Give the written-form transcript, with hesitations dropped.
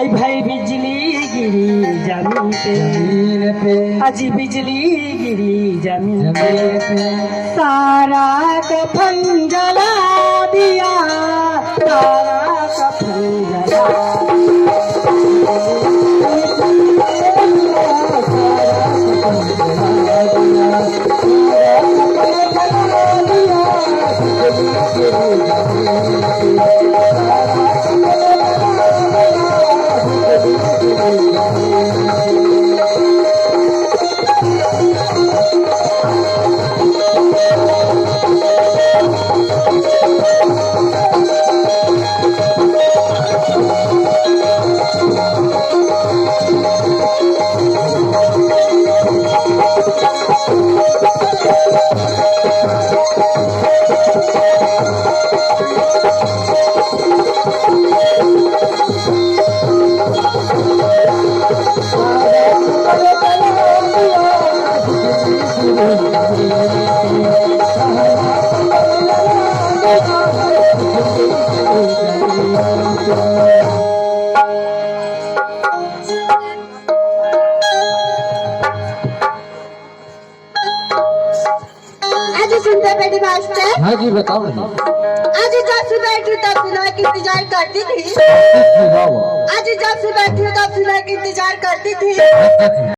भाई बिजली गिरी जमीन पे, अजी बिजली गिरी जमीन पे, सारा कफन जला दिया, सारा कफन जला हाँ जी बताओ नहीं। आज जब से बैठी तब सुना की इंतजार करती थी। आज जब से बैठी तब सुना की इंतजार करती थी।